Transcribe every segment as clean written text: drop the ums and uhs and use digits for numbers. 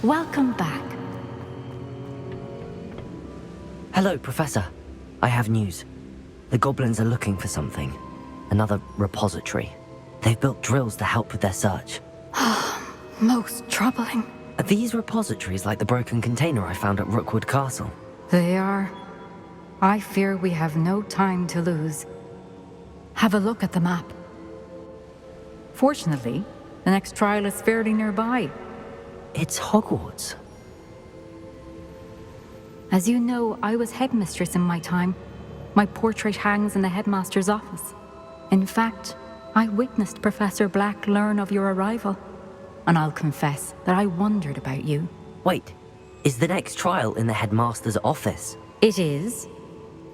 Welcome back. Hello, Professor. I have news. The goblins are looking for something. Another repository. They've built drills to help with their search. Most troubling. Are these repositories like the broken container I found at Rookwood Castle? They are. I fear we have no time to lose. Have a look at the map. Fortunately, the next trial is fairly nearby. It's Hogwarts. As you know, I was headmistress in my time. My portrait hangs in the headmaster's office. In fact, I witnessed Professor Black learn of your arrival. And I'll confess that I wondered about you. Wait, is the next trial in the headmaster's office? It is.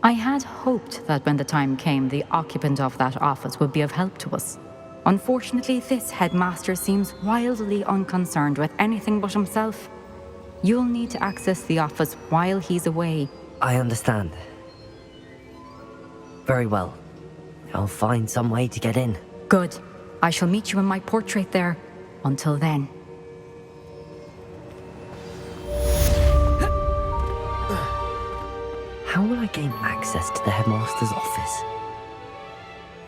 I had hoped that when the time came, the occupant of that office would be of help to us. Unfortunately, this headmaster seems wildly unconcerned with anything but himself. You'll need to access the office while he's away. I understand. Very well. I'll find some way to get in. Good. I shall meet you in my portrait there. Until then. How will I gain access to the headmaster's office?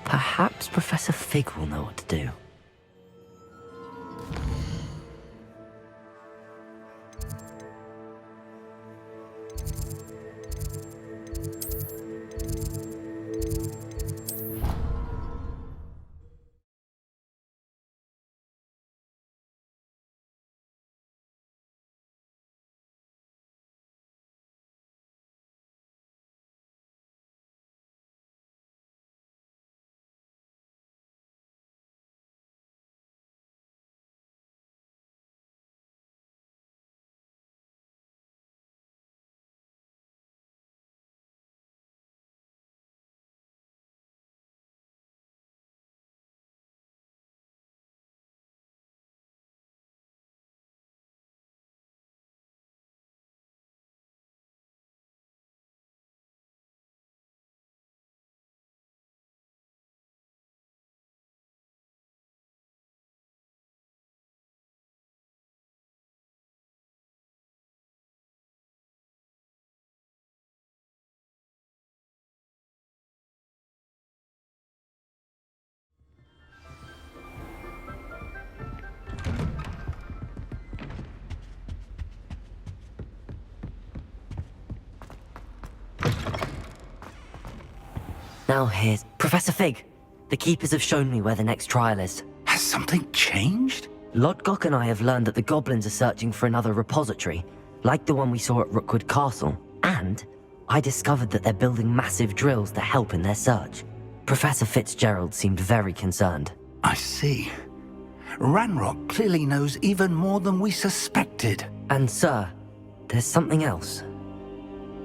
Perhaps Professor Fig will know what to do. Now here's Professor Fig. The Keepers have shown me where the next trial is. Has something changed? Lodgok and I have learned that the goblins are searching for another repository, like the one we saw at Rookwood Castle. And I discovered that they're building massive drills to help in their search. Professor Fitzgerald seemed very concerned. I see. Ranrock clearly knows even more than we suspected. And sir, there's something else.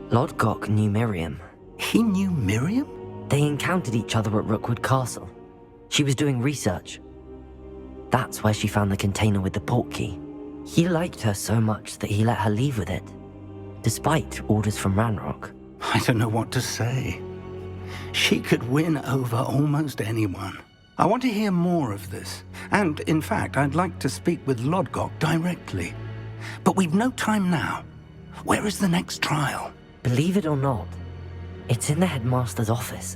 Lodgok knew Miriam. He knew Miriam? They encountered each other at Rookwood Castle. She was doing research. That's where she found the container with the portkey. He liked her so much that he let her leave with it, despite orders from Ranrock. I don't know what to say. She could win over almost anyone. I want to hear more of this. And, in fact, I'd like to speak with Lodgok directly. But we've no time now. Where is the next trial? Believe it or not, it's in the headmaster's office.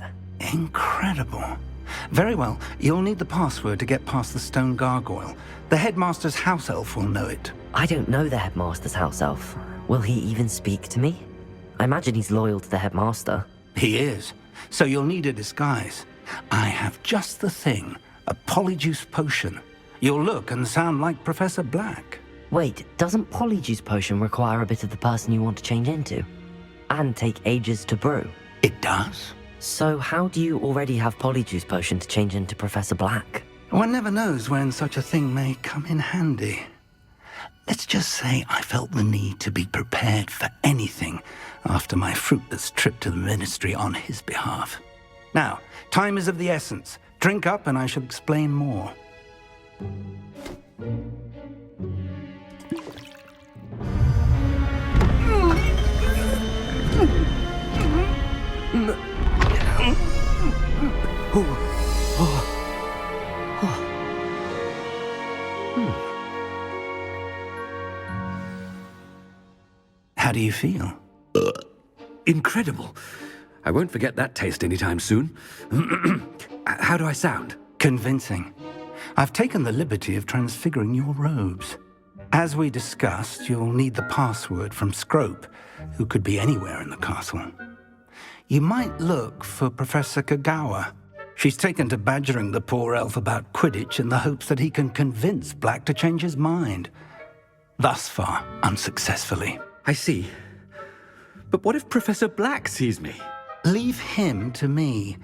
Incredible. Very well, you'll need the password to get past the stone gargoyle. The headmaster's house elf will know it. I don't know the headmaster's house elf. Will he even speak to me? I imagine he's loyal to the headmaster. He is. So you'll need a disguise. I have just the thing. A polyjuice potion. You'll look and sound like Professor Black. Wait, doesn't Polyjuice Potion require a bit of the person you want to change into? And take ages to brew? It does. So how do you already have Polyjuice Potion to change into Professor Black? One never knows when such a thing may come in handy. Let's just say I felt the need to be prepared for anything after my fruitless trip to the ministry on his behalf. Now, time is of the essence. Drink up and I shall explain more. How do you feel? Incredible. I won't forget that taste anytime soon. How do I sound? Convincing. I've taken the liberty of transfiguring your robes. As we discussed, you'll need the password from Scrope, who could be anywhere in the castle. You might look for Professor Kagawa. She's taken to badgering the poor elf about Quidditch in the hopes that he can convince Black to change his mind. Thus far, unsuccessfully. I see. But what if Professor Black sees me? Leave him to me.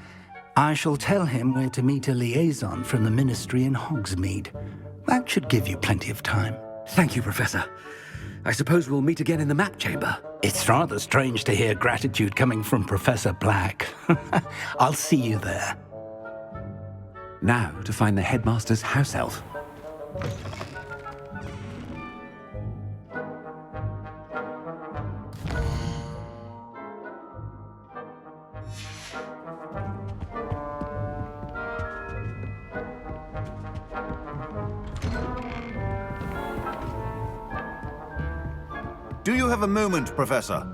I shall tell him where to meet a liaison from the Ministry in Hogsmeade. That should give you plenty of time. Thank you, Professor. I suppose we'll meet again in the map chamber. It's rather strange to hear gratitude coming from Professor Black. I'll see you there. Now to find the headmaster's house elf. Do you have a moment, Professor?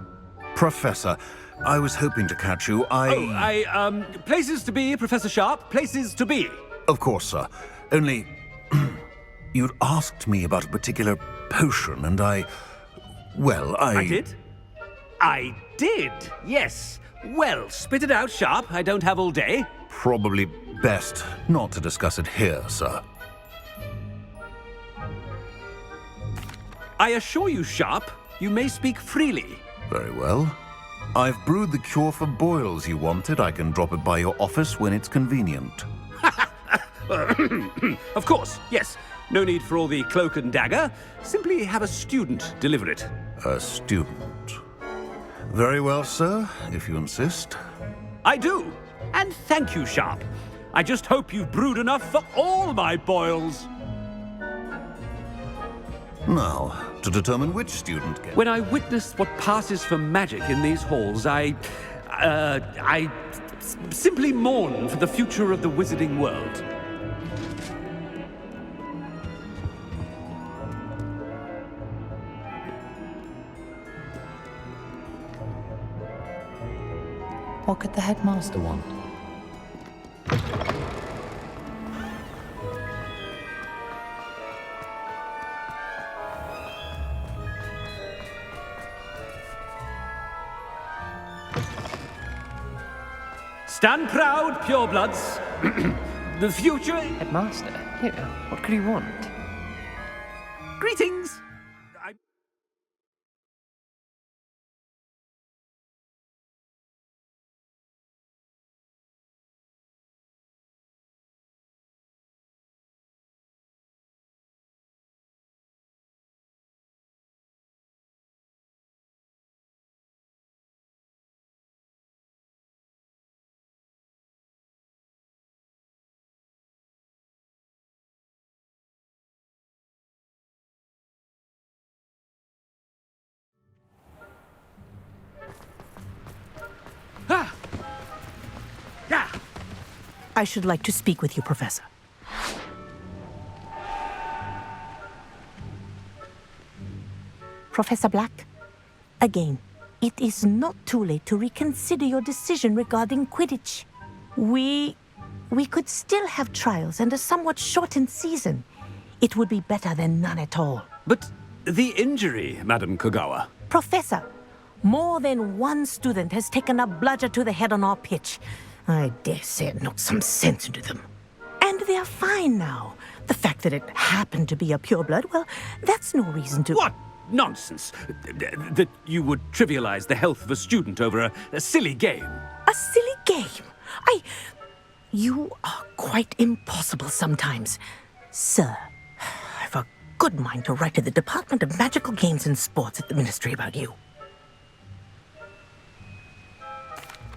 Professor, I was hoping to catch you. Places to be, Professor Sharp. Places to be. Of course, sir. Only... you'd asked me about a particular potion, and I did? I did, yes. Well, spit it out, Sharp. I don't have all day. Probably best not to discuss it here, sir. I assure you, Sharp, you may speak freely. Very well. I've brewed the cure for boils you wanted. I can drop it by your office when it's convenient. Of course, yes. No need for all the cloak and dagger. Simply have a student deliver it. A student. Very well, sir, if you insist. I do. And thank you, Sharp. I just hope you've brewed enough for all my boils. Now, to determine which student gets... When I witness what passes for magic in these halls, I simply mourn for the future of the wizarding world. What could the headmaster want? Stand proud, purebloods. The future... Headmaster? Here, what could he want? Greetings! I should like to speak with you, Professor. Professor Black, again, it is not too late to reconsider your decision regarding Quidditch. We could still have trials and a somewhat shortened season. It would be better than none at all. But the injury, Madam Kagawa. Professor, more than one student has taken a bludger to the head on our pitch. I dare say it knocked some sense into them. And they're fine now. The fact that it happened to be a pureblood, well, that's no reason to... What nonsense! That you would trivialize the health of a student over a silly game. A silly game? You are quite impossible sometimes. Sir, I've a good mind to write to the Department of Magical Games and Sports at the Ministry about you.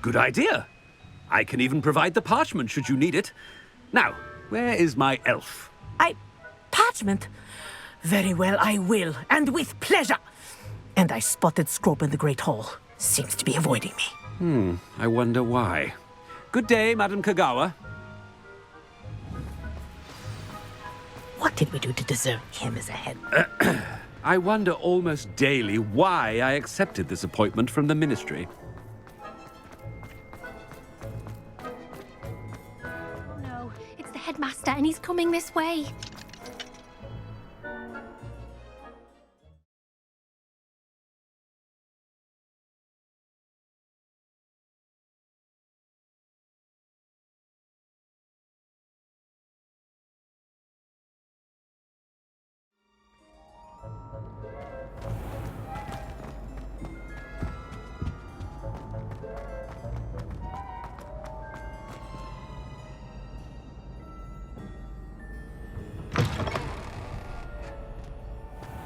Good idea. I can even provide the parchment should you need it. Now, where is my elf? Parchment? Very well, I will, and with pleasure. And I spotted Scrope in the Great Hall. Seems to be avoiding me. I wonder why. Good day, Madam Kagawa. What did we do to deserve him as a head? I wonder almost daily why I accepted this appointment from the Ministry. No, it's the headmaster and he's coming this way.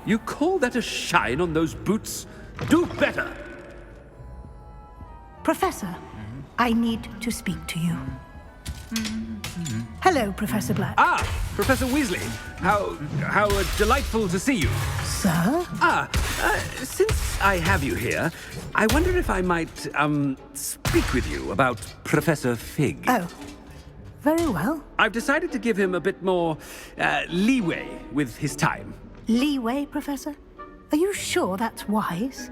You call that a shine on those boots? Do better! Professor, I need to speak to you. Hello, Professor Black. Ah, Professor Weasley. How delightful to see you. Sir? Since I have you here, I wonder if I might, speak with you about Professor Fig. Oh, very well. I've decided to give him a bit more, leeway with his time. Leeway, Professor? Are you sure that's wise?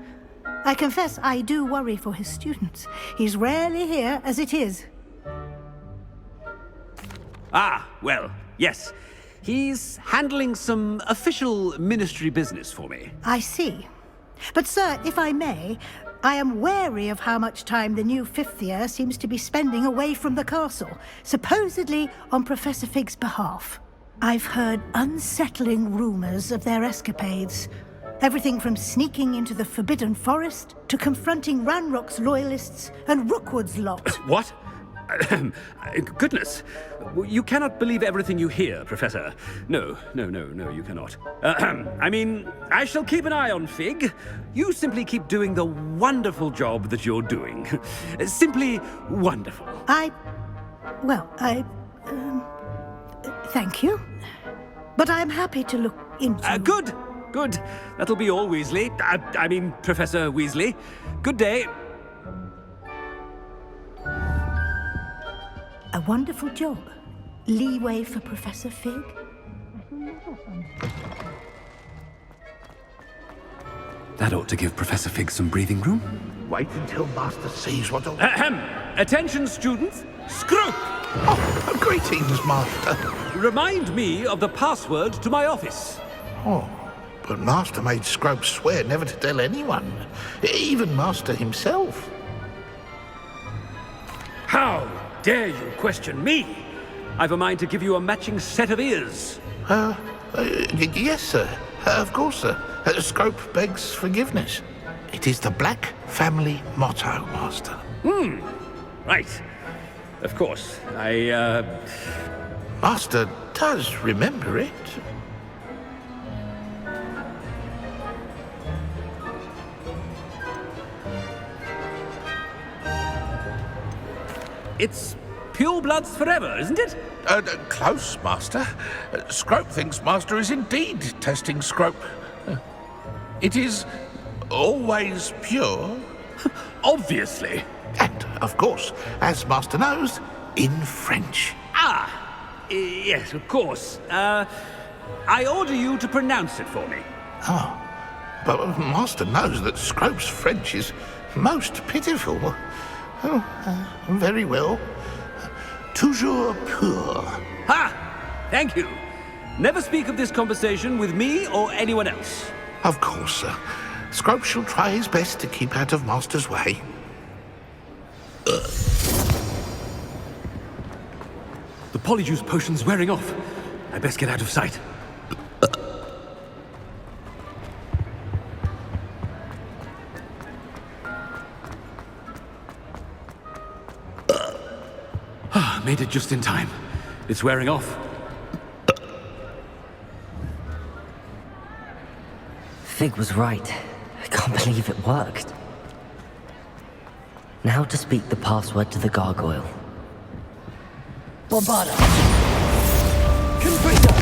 I confess I do worry for his students. He's rarely here as it is. Ah, well, yes. He's handling some official ministry business for me. I see. But, sir, if I may, I am wary of how much time the new fifth year seems to be spending away from the castle, supposedly on Professor Fig's behalf. I've heard unsettling rumors of their escapades. Everything from sneaking into the Forbidden Forest to confronting Ranrock's loyalists and Rookwood's lot. What? Goodness. You cannot believe everything you hear, Professor. No, you cannot. I mean, I shall keep an eye on Fig. You simply keep doing the wonderful job that you're doing. Simply wonderful. Thank you. But I'm happy to look into... Good. That'll be all, Weasley. I mean, Professor Weasley. Good day. A wonderful job. Leeway for Professor Fig. That ought to give Professor Fig some breathing room. Wait until Master sees what... Attention, students. Scrope! Oh, greetings, Master. Remind me of the password to my office. Oh, but Master made Scrope swear never to tell anyone, even Master himself. How dare you question me? I've a mind to give you a matching set of ears. Yes, sir. Of course, sir. Scrope begs forgiveness. It is the Black family motto, Master. Right. Of course. Master does remember it. It's pure bloods forever, isn't it? Close, Master. Scrope thinks Master is indeed testing Scrope. It is always pure. Obviously. And, of course, as Master knows, in French. Yes, of course. I order you to pronounce it for me. Oh, but Master knows that Scrope's French is most pitiful. Oh, very well. Toujours pur. Ha! Thank you. Never speak of this conversation with me or anyone else. Of course, sir. Scrope shall try his best to keep out of Master's way. The polyjuice potion's wearing off. I best get out of sight. Made it just in time. It's wearing off. Fig was right. I can't believe it worked. Now to speak the password to the gargoyle. Bobada. Confessor!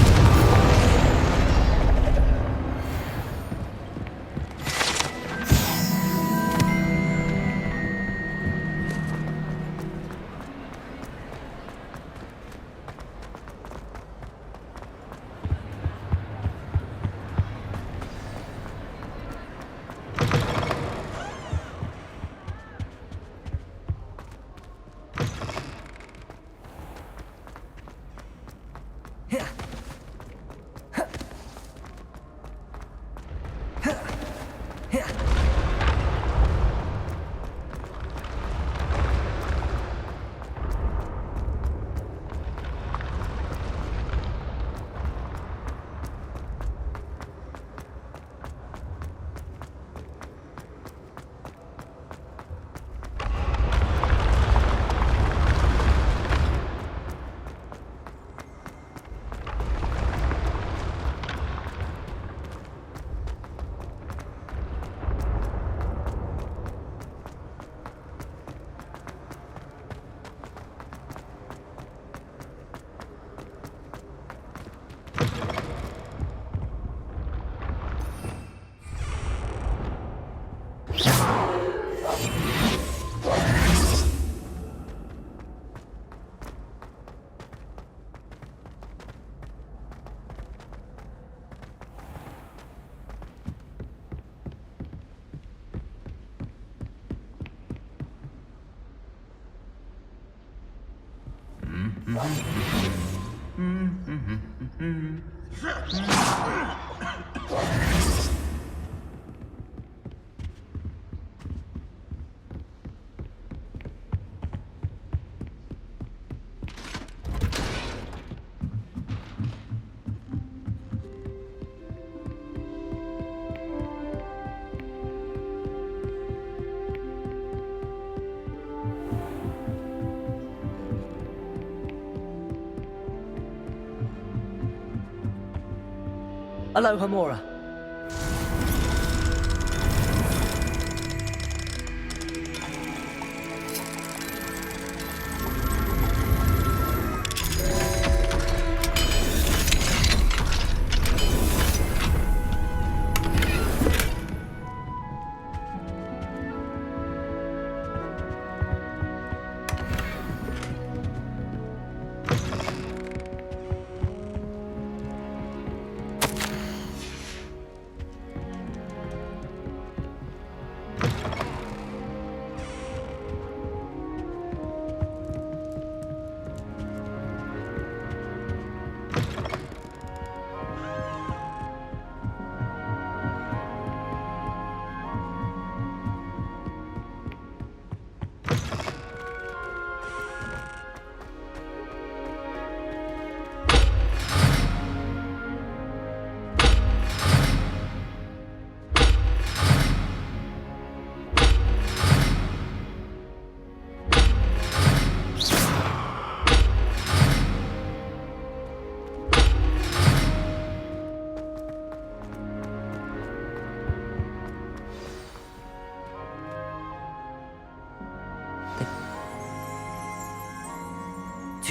Aloha, Mora.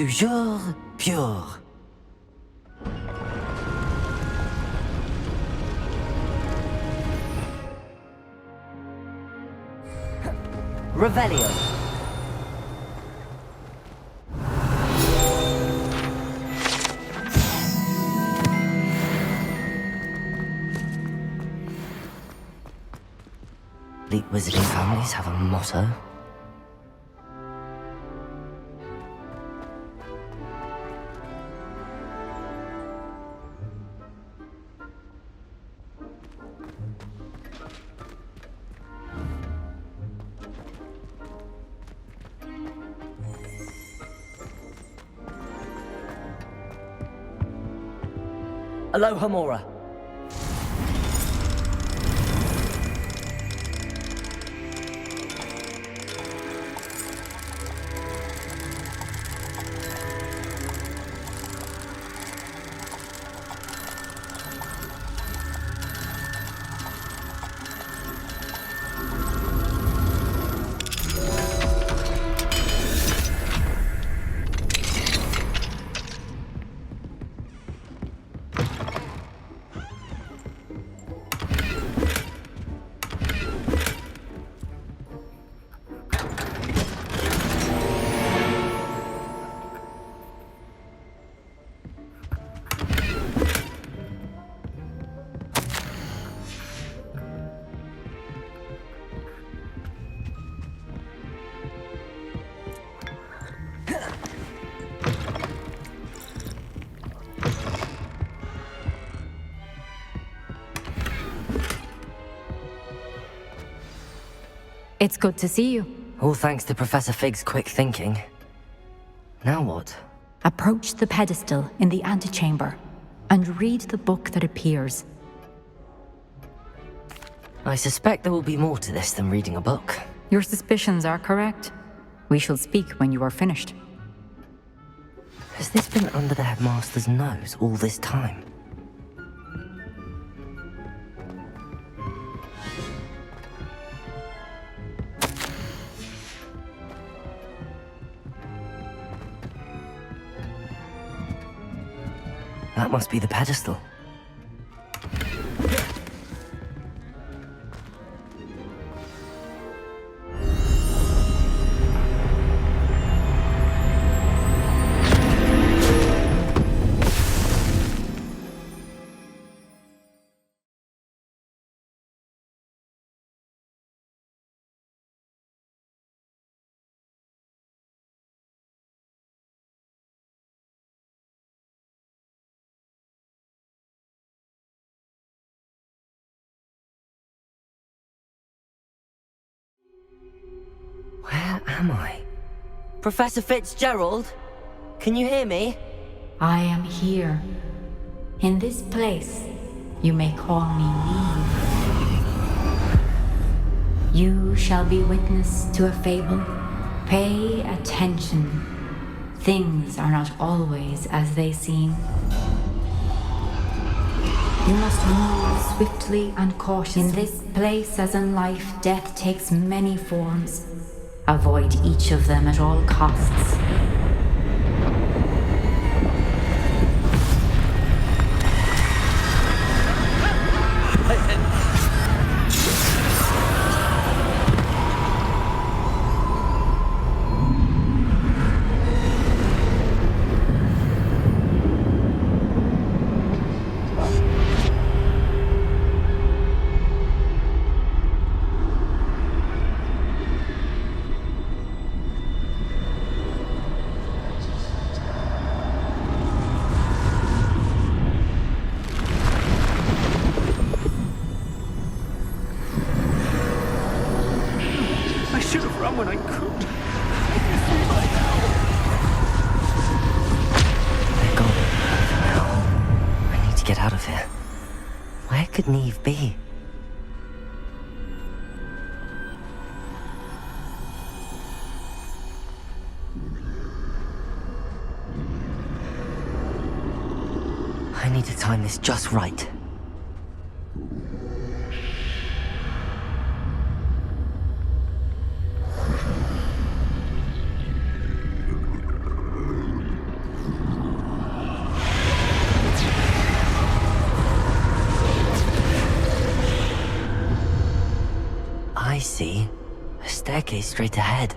Toujours pure. Revelio. Elite wizarding families have a motto. Aloha, Mora. It's good to see you. All thanks to Professor Fig's quick thinking. Now what? Approach the pedestal in the antechamber and read the book that appears. I suspect there will be more to this than reading a book. Your suspicions are correct. We shall speak when you are finished. Has this been under the headmaster's nose all this time? That must be the pedestal. Where am I? Professor Fitzgerald? Can you hear me? I am here. In this place, you may call me Neve. You shall be witness to a fable. Pay attention. Things are not always as they seem. You must move swiftly and cautiously. In this place, as in life, death takes many forms. Avoid each of them at all costs. I should have run when I could. They're gone. Now, I need to get out of here. Where could Neve be? I need to time this just right. I see. A staircase straight ahead.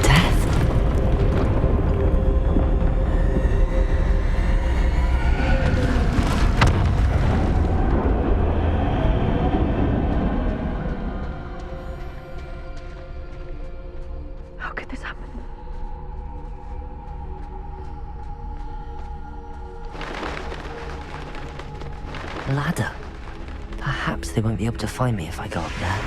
Death? How could this happen? Ladder. Perhaps they won't be able to find me if I go up there.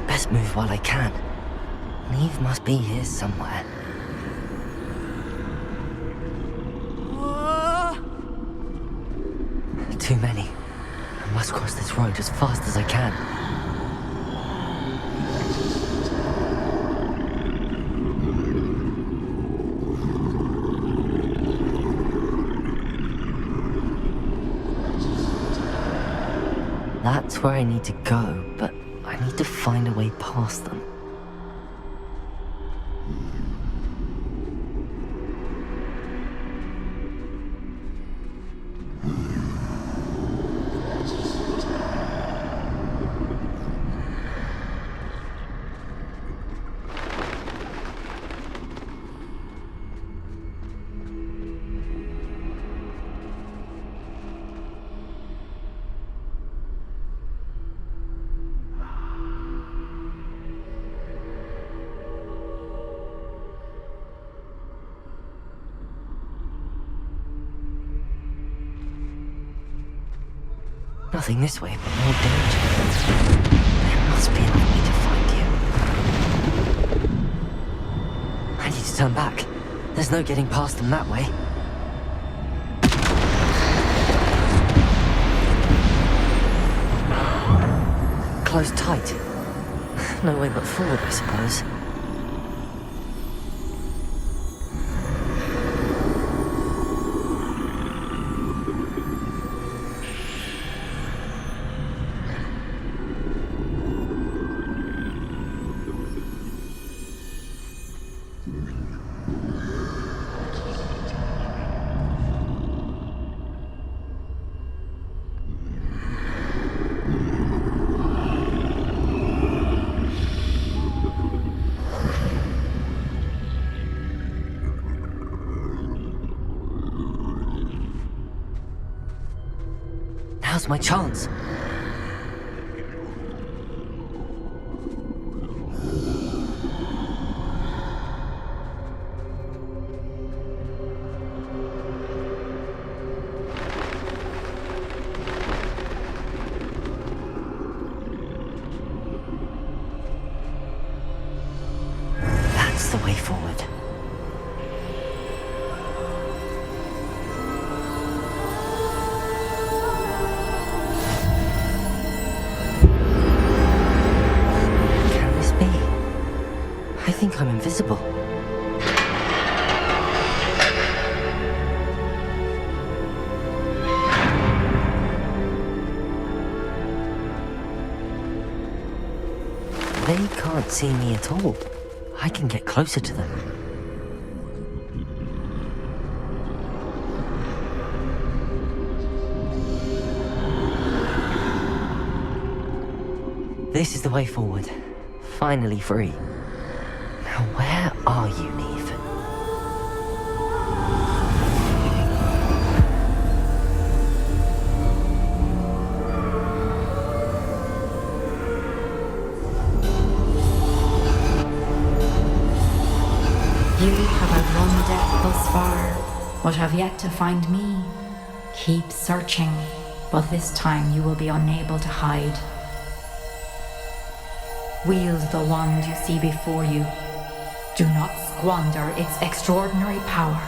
Best move while I can. Neve must be here somewhere. Too many. I must cross this road as fast as I can. That's where I need to go, but I need to find a way past them. Nothing this way, but more danger. There must be another way to find you. I need to turn back. There's no getting past them that way. Closed tight. No way but forward, I suppose. Now's my chance. That's the way forward. I think I'm invisible. They can't see me at all. I can get closer to them. This is the way forward. Finally free. Now where are you, Neve? You have outrun death thus far, but have yet to find me. Keep searching, but this time you will be unable to hide. Wield the wand you see before you. Do not squander its extraordinary power.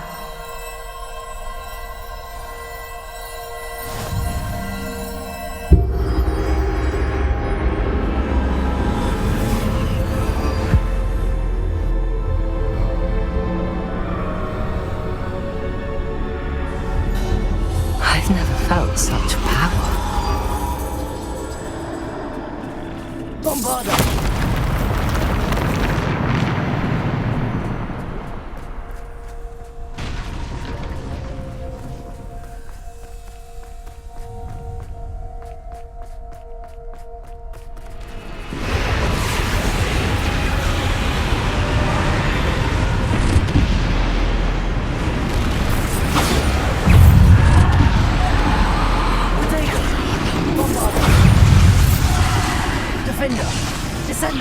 I've never felt such power. Bombarda! Defender, descend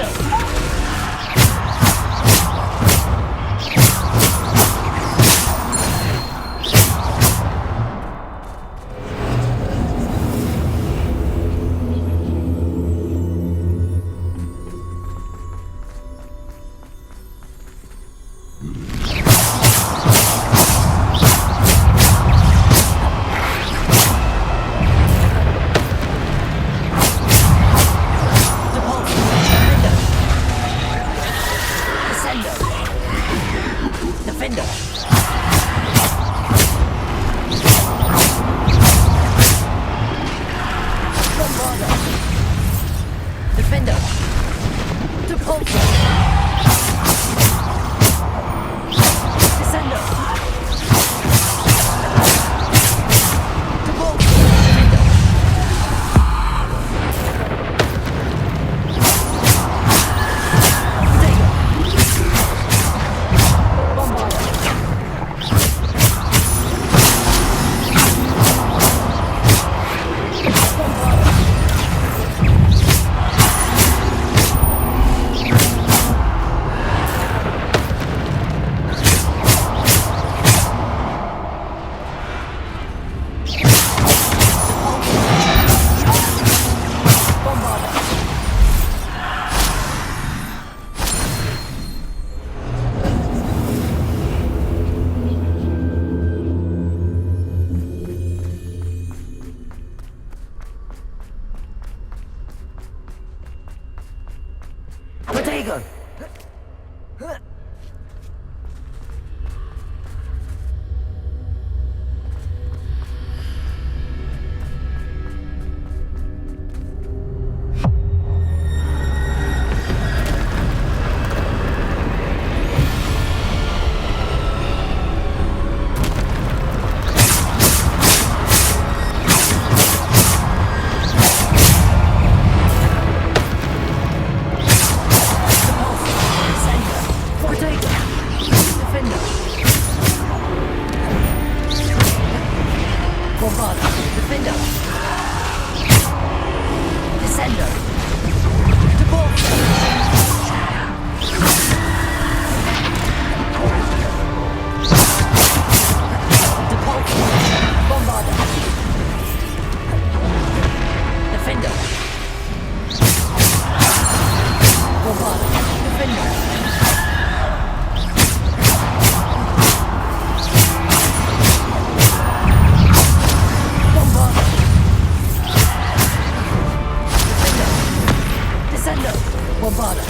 Bombarda. Defender. Descender. Deporter. Deporter. Bombarda. Defender. Bombarda. Defender. Bombarda. Defender. Descender. Bombarda.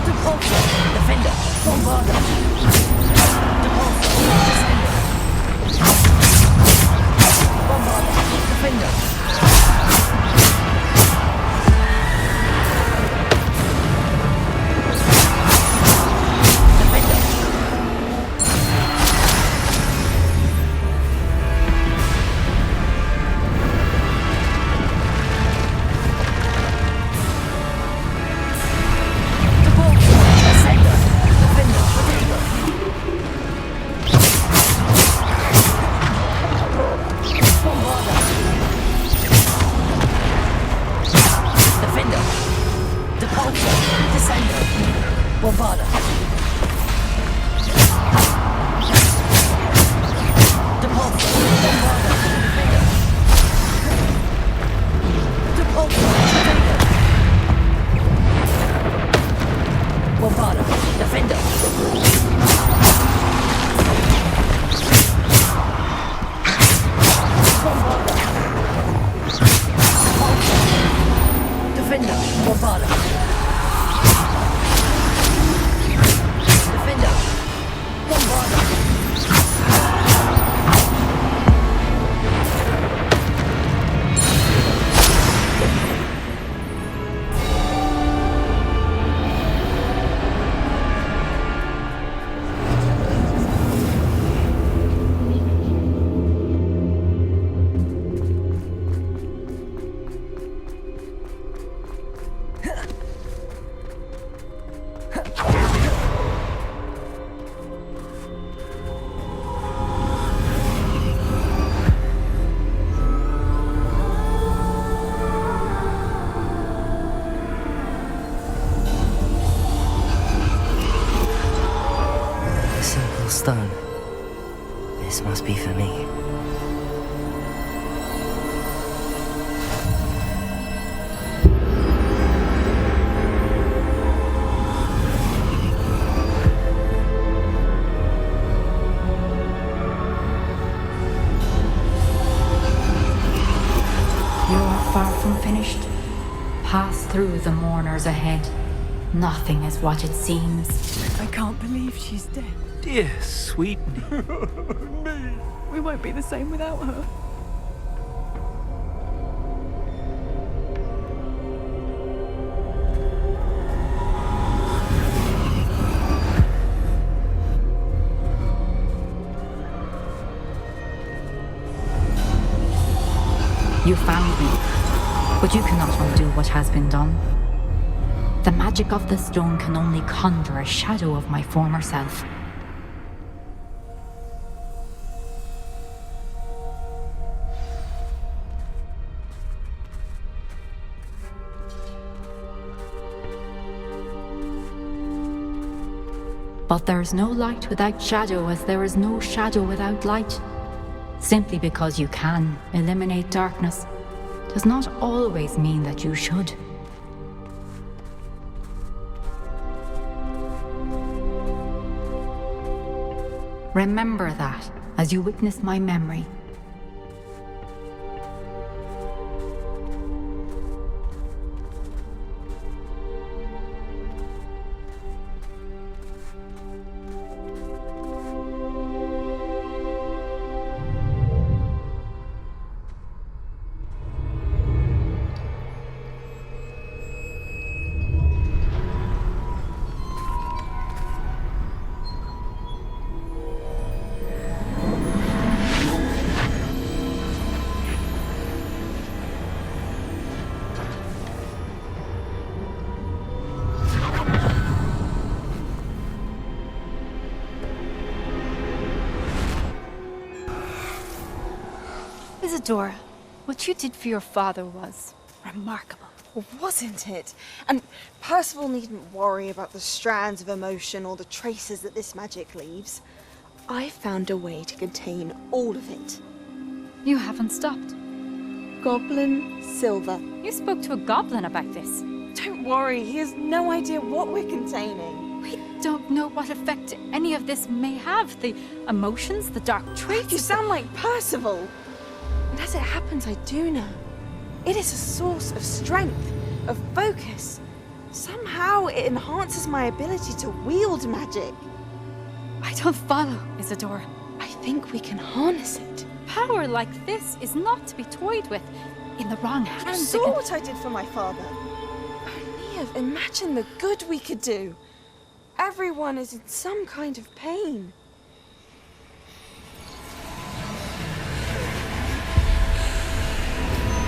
Deporter. Defender. Bombarda. Deporter. Descender. Bombarda. Defender. Defender. Deporter. Descender. Defender. Defender. Bombarda. Defender. Deporter. Descender. Bombarda. Deporter. Bombarda. Defender. Deporter. Defender. Bombarda. Defender. Bombarda. Defender. Bombarda. Defender. Bombarda. A simple stone. This must be for me. You're far from finished. Pass through the mourners ahead. Nothing is what it seems. I can't believe she's dead. Dear sweet We won't be the same without her. You found me, but you cannot undo what has been done. The magic of the stone can only conjure a shadow of my former self. But there is no light without shadow, as there is no shadow without light. Simply because you can eliminate darkness does not always mean that you should. Remember that as you witness my memory. Isadora, what you did for your father was remarkable. Well, wasn't it? And Percival needn't worry about the strands of emotion or the traces that this magic leaves. I found a way to contain all of it. You haven't stopped. Goblin silver. You spoke to a goblin about this. Don't worry, he has no idea what we're containing. We don't know what effect any of this may have. The emotions, the dark traits. You sound like Percival. And as it happens, I do know. It is a source of strength, of focus. Somehow it enhances my ability to wield magic. I don't follow, Isadora. I think we can harness it. Power like this is not to be toyed with. In the wrong You hands. saw what I did for my father. Neve, imagine the good we could do. Everyone is in some kind of pain.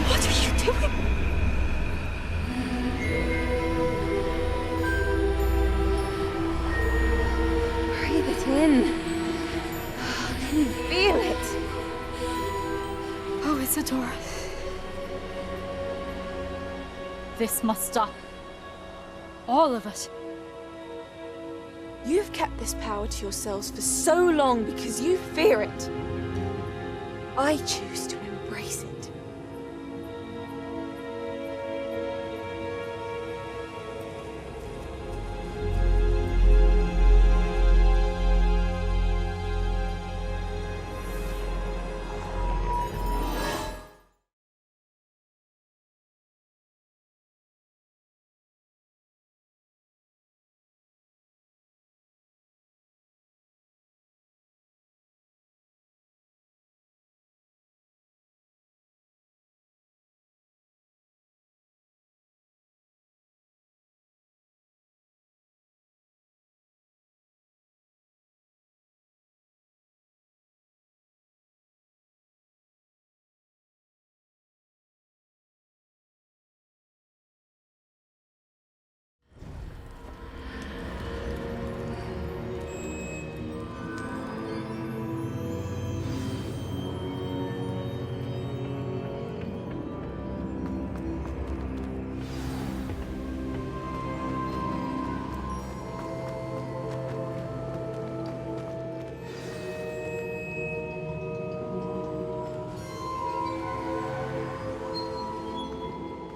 What are you doing? Breathe it in. Can you feel it? Oh, Isadora. This must stop. All of it. You've kept this power to yourselves for so long because you fear it. I choose to embrace it.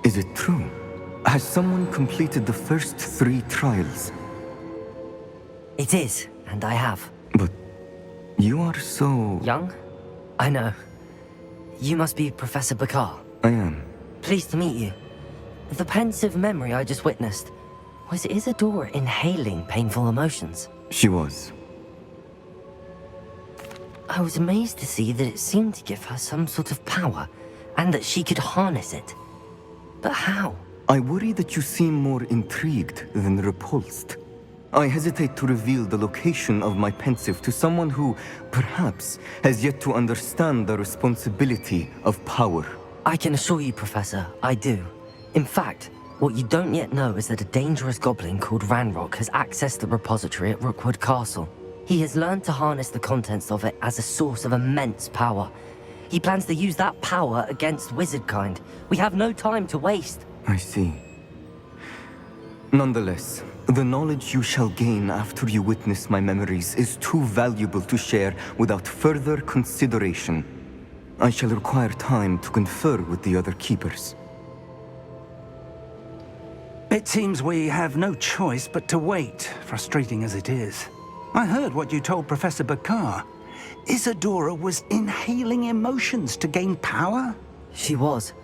Is it true? Has someone completed the first 3 trials? It is, and I have. But you are so... Young? I know. You must be Professor Bakar. I am. Pleased to meet you. The pensive memory I just witnessed, was Isadora inhaling painful emotions? She was. I was amazed to see that it seemed to give her some sort of power, and that she could harness it. But how? I worry that you seem more intrigued than repulsed. I hesitate to reveal the location of my pensive to someone who, perhaps, has yet to understand the responsibility of power. I can assure you, Professor, I do. In fact, what you don't yet know is that a dangerous goblin called Ranrock has accessed the repository at Rookwood Castle. He has learned to harness the contents of it as a source of immense power. He plans to use that power against wizardkind. We have no time to waste. I see. Nonetheless, the knowledge you shall gain after you witness my memories is too valuable to share without further consideration. I shall require time to confer with the other keepers. It seems we have no choice but to wait, frustrating as it is. I heard what you told Professor Bakar. Isadora was inhaling emotions to gain power? She was.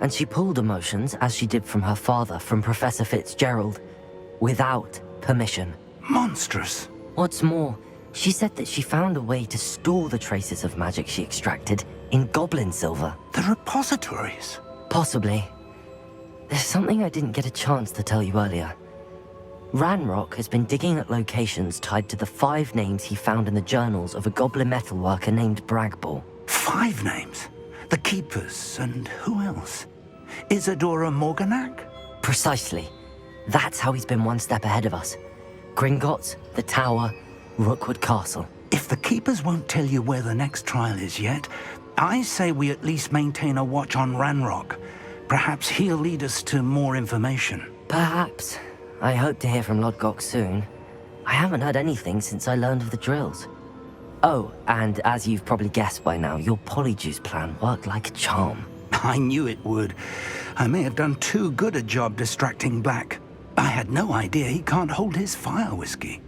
And she pulled emotions, as she did from her father, from Professor Fitzgerald, without permission. Monstrous. What's more, she said that she found a way to store the traces of magic she extracted in goblin silver. The repositories? Possibly. There's something I didn't get a chance to tell you earlier. Ranrock has been digging at locations tied to the 5 names he found in the journals of a goblin metalworker named Bragball. 5 names? The Keepers, and who else? Isadora Morganac? Precisely. That's how he's been one step ahead of us. Gringotts, the Tower, Rookwood Castle. If the Keepers won't tell you where the next trial is yet, I say we at least maintain a watch on Ranrock. Perhaps he'll lead us to more information. Perhaps. I hope to hear from Lodgok soon. I haven't heard anything since I learned of the drills. Oh, and as you've probably guessed by now, your polyjuice plan worked like a charm. I knew it would. I may have done too good a job distracting Black. I had no idea he can't hold his fire whiskey.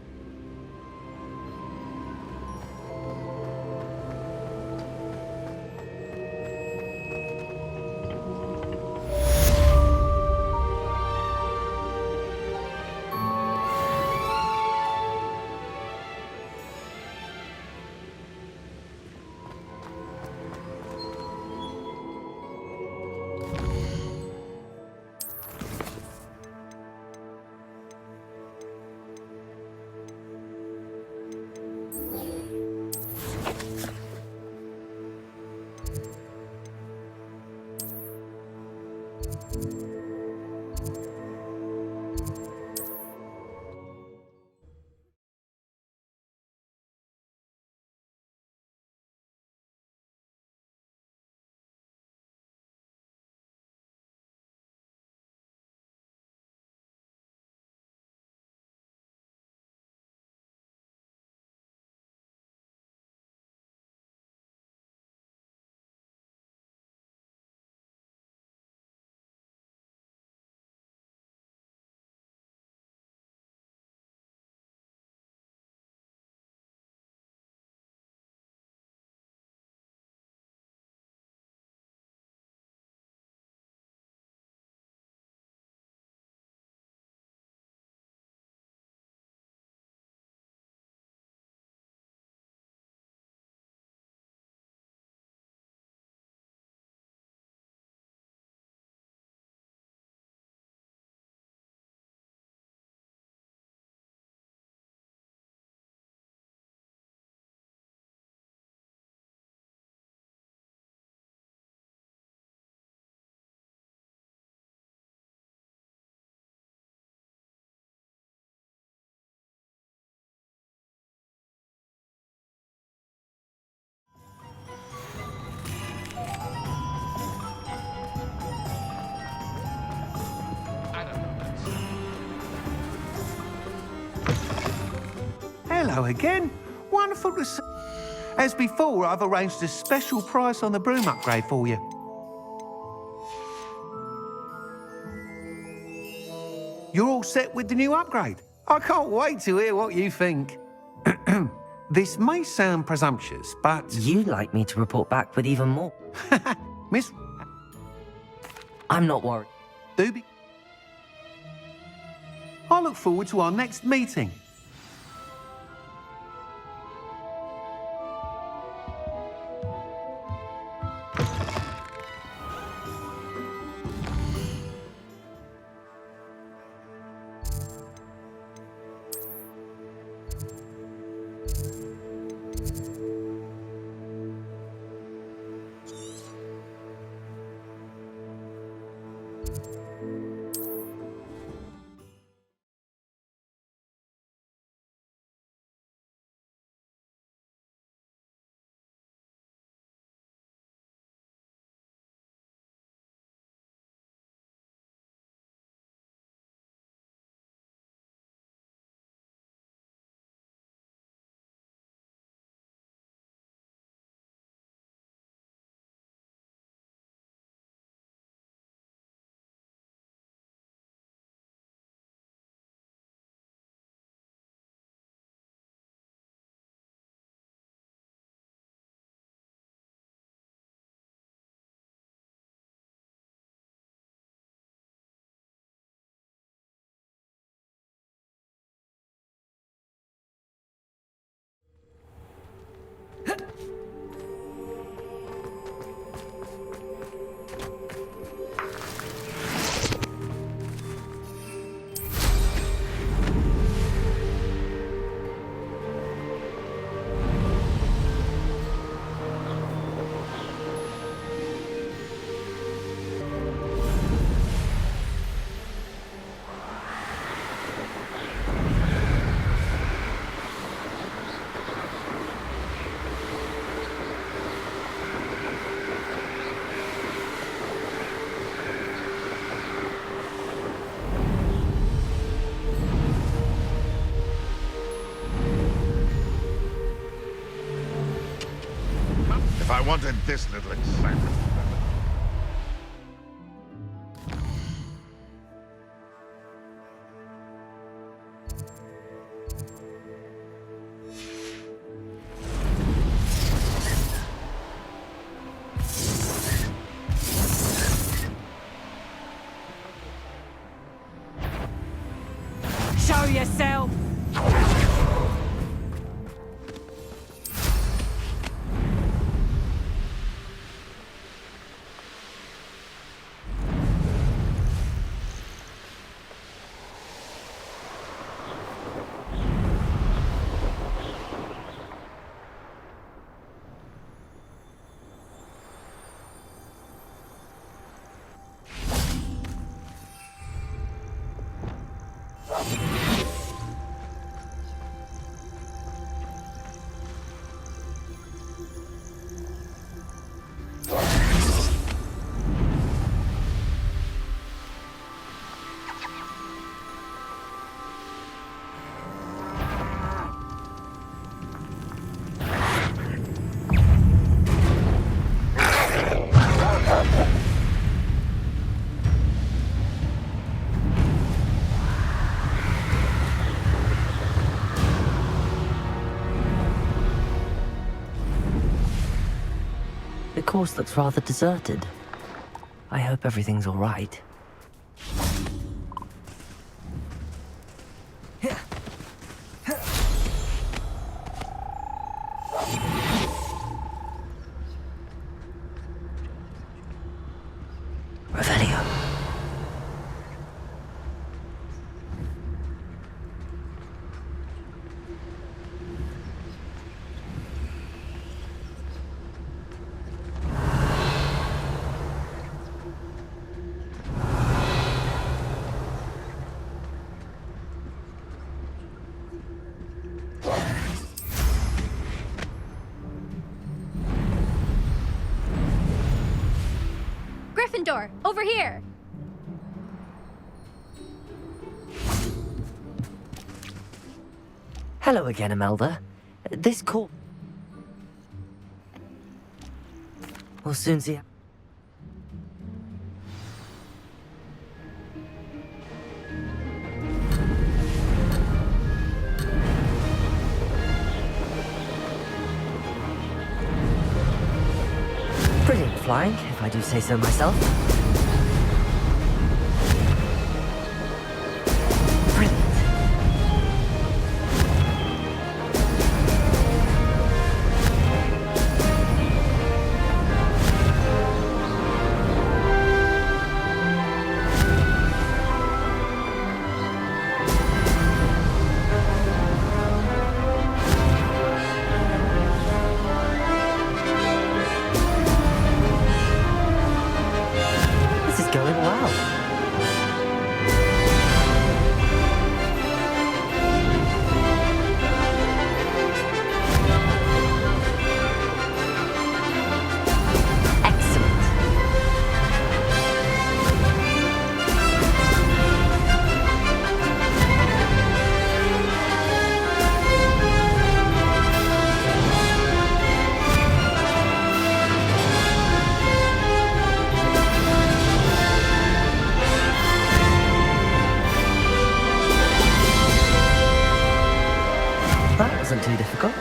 Hello again. Wonderful to see. As before, I've arranged a special price on the broom upgrade for you. You're all set with the new upgrade. I can't wait to hear what you think. This may sound presumptuous, but... You'd like me to report back with even more? Miss... I'm not worried. Doobie. I look forward to our next meeting. I wanted this little excitement. Show yourself! The course looks rather deserted. I hope everything's all right. Revelio. Gryffindor, over here! Hello again, Imelda. This call... We'll soon see... Brilliant flying, if I do say so myself. Brilliant. This is going well. Excellent. That wasn't too difficult.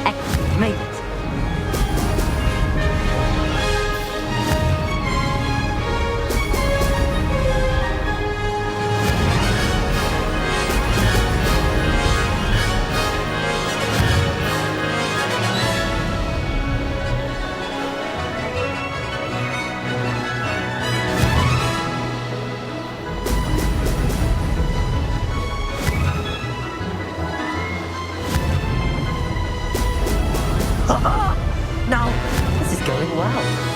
Excellent, made it. Now, this is going well.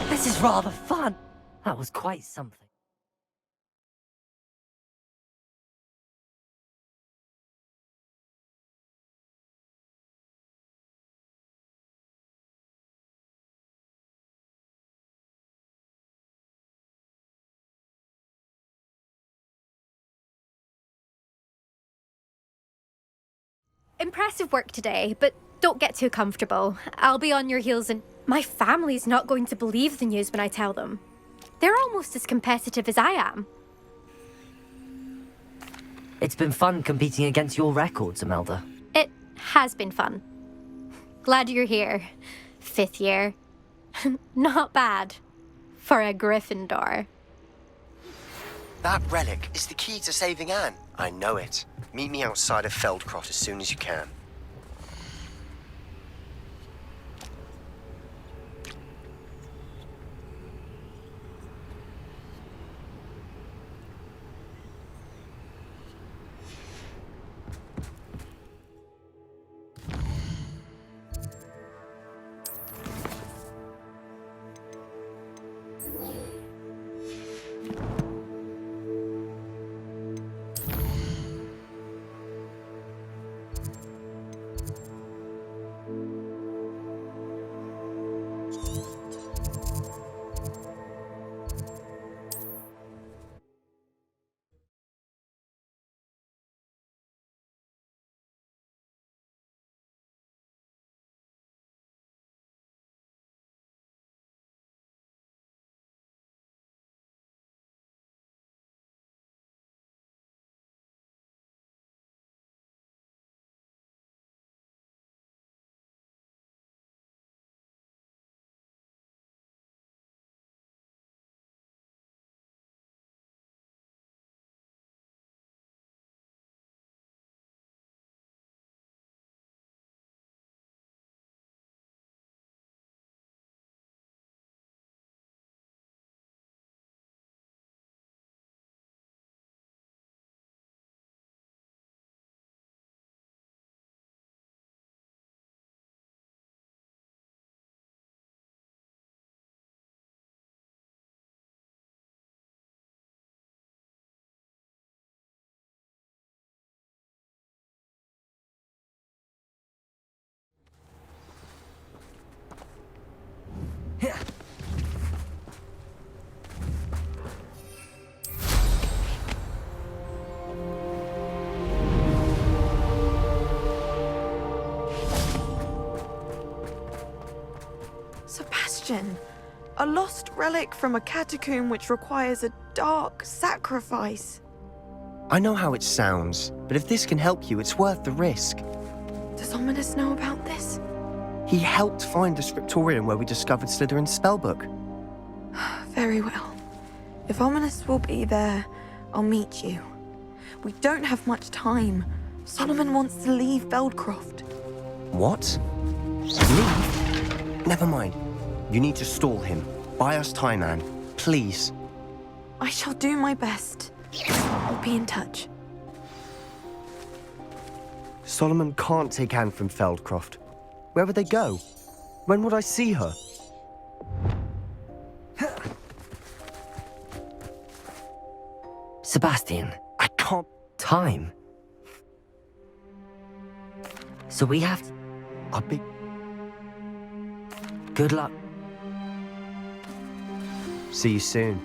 This is rather fun. That was quite something. Impressive work today, but don't get too comfortable. I'll be on your heels and my family's not going to believe the news when I tell them. They're almost as competitive as I am. It's been fun competing against your records, Imelda. It has been fun. Glad you're here. 5th year. Not bad. For a Gryffindor. That relic is the key to saving Anne. I know it. Meet me outside of Feldcroft as soon as you can. Sebastian, a lost relic from a catacomb which requires a dark sacrifice. I know how it sounds, but if this can help you, it's worth the risk. Does Ominous know about this? He helped find the scriptorium where we discovered Slytherin's spellbook. Very well. If Ominous will be there, I'll meet you. We don't have much time. Solomon wants to leave Feldcroft. What? Leave? Never mind. You need to stall him. Buy us time, Anne. Please. I shall do my best. I'll be in touch. Solomon can't take Anne from Feldcroft. Where would they go? When would I see her? Sebastian, I can't... Time. So we have to... I'll be... Good luck. See you soon.